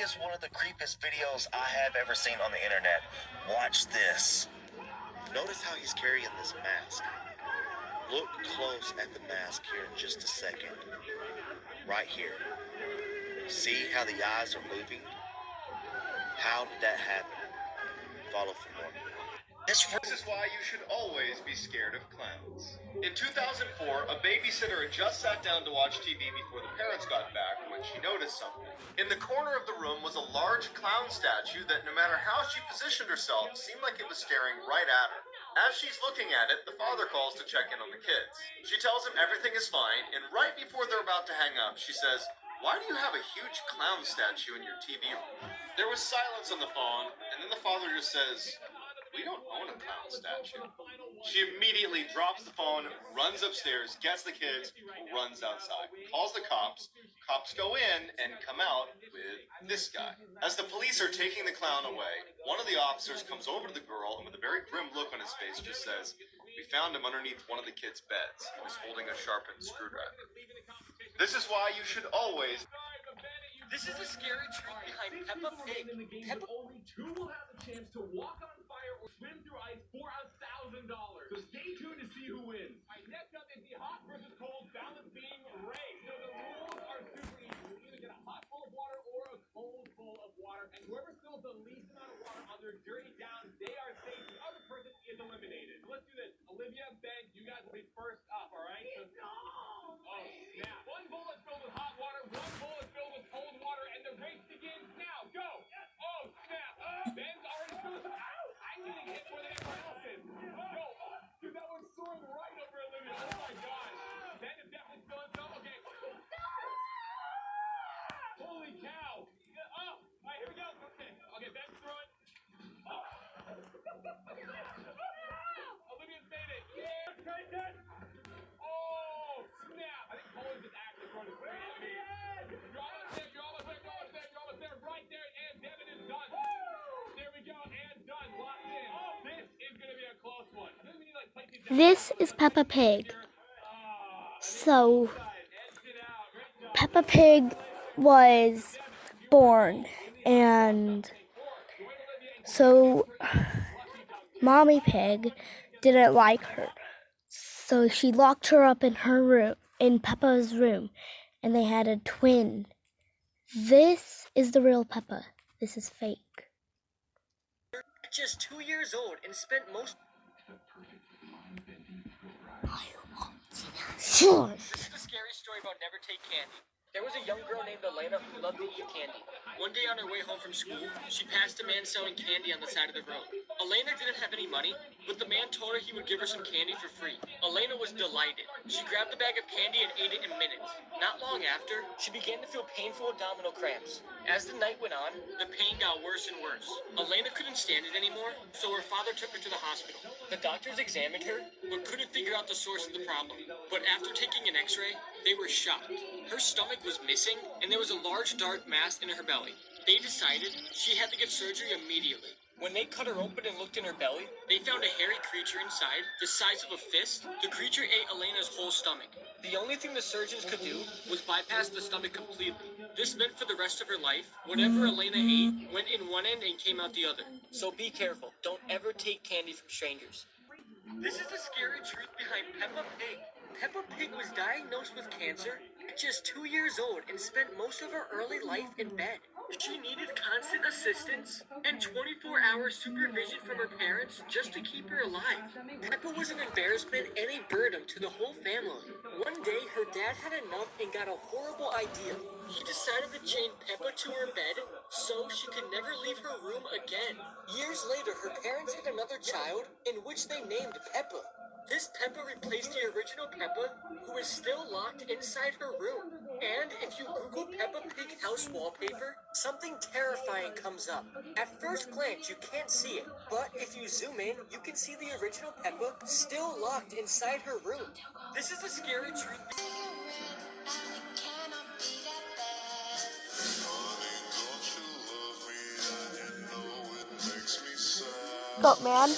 Is one of the creepiest videos I have ever seen on the internet. Watch this. Notice how he's carrying this mask. Look close at the mask here in just a second. Right here. See how the eyes are moving? How did that happen? Follow for more. This is why you should always be scared of clowns. In 2004, a babysitter had just sat down to watch TV before the parents got back when she noticed something. In the corner of the room was a large clown statue that, no matter how she positioned herself, seemed like it was staring right at her. As she's looking at it, the father calls to check in on the kids. She tells him everything is fine, and right before they're about to hang up, she says, "Why do you have a huge clown statue in your TV room?" There was silence on the phone, and then the father just says, "We don't own a clown statue." She immediately drops the phone, runs upstairs, gets the kids, runs outside, calls the cops. Cops go in and come out with this guy. As the police are taking the clown away, one of the officers comes over to the girl and with a very grim look on his face just says, "We found him underneath one of the kids' beds. He was holding a sharpened screwdriver." This is why you should always... This is the scary truth behind Peppa Pig. Only two will have the chance to walk on fire or swim through ice for $1,000. So stay tuned to see who wins. All right, next up is the hot versus cold balance beam race. So the rules are super easy. You either get a hot full of water or a cold full of water, and whoever spills the least amount of water on their journey down, they are safe. The other person is eliminated. So let's do this. Olivia, Ben, you guys will be first up. All right? So, oh snap! One bowl is filled with hot water. One bowl is filled with cold water, and the race begins now. Go! Oh snap! Ben's already filled. Ow! I'm getting hit more than everyone else is. Go! Dude, that one's soaring right over Olivia. Oh my god! Ben is definitely spilling some. Okay. Holy cow! All right, here we go. Okay, Ben's throwing. Olivia's made it. Yeah! Right there. Oh snap! I think Colin's just actually throwing his way. You're almost there, right there, and Devin is done. There we go, and done, locked in. Oh, this is gonna be a close one. This is Peppa Pig. So, Peppa Pig was born, and so Mommy Pig didn't like her. So she locked her up in her room, in Peppa's room, and they had a twin. This is the real Peppa. This is fake. Just 2 years old and spent most... Sure. This is the scary story about Never Take Candy. There was a young girl named Elena who loved to eat candy. One day on her way home from school, she passed a man selling candy on the side of the road. Elena didn't have any money, but the man told her he would give her some candy for free. Elena was delighted. She grabbed the bag of candy and ate it in minutes. Not long after, she began to feel painful abdominal cramps. As the night went on, the pain got worse and worse. Elena couldn't stand it anymore, so her father took her to the hospital. The doctors examined her, but couldn't figure out the source of the problem. But after taking an x-ray, they were shocked. Her stomach was missing, and there was a large dark mass in her belly. They decided she had to get surgery immediately. When they cut her open and looked in her belly, they found a hairy creature inside, the size of a fist. The creature ate Elena's whole stomach. The only thing the surgeons could do was bypass the stomach completely. This meant for the rest of her life, whatever Elena ate went in one end and came out the other. So be careful. Don't ever take candy from strangers. This is the scary truth behind Peppa Pig. Peppa Pig was diagnosed with cancer at just 2 years old and spent most of her early life in bed. She needed constant assistance and 24-hour supervision from her parents just to keep her alive. Peppa was an embarrassment and a burden to the whole family. One day, her dad had enough and got a horrible idea. He decided to chain Peppa to her bed so she could never leave her room again. Years later, her parents had another child in which they named Peppa. This Peppa replaced the original Peppa, who is still locked inside her room. And if you Google Peppa Pig house wallpaper, something terrifying comes up. At first glance, you can't see it, but if you zoom in, you can see the original Peppa still locked inside her room. This is the scary truth. Goat Man.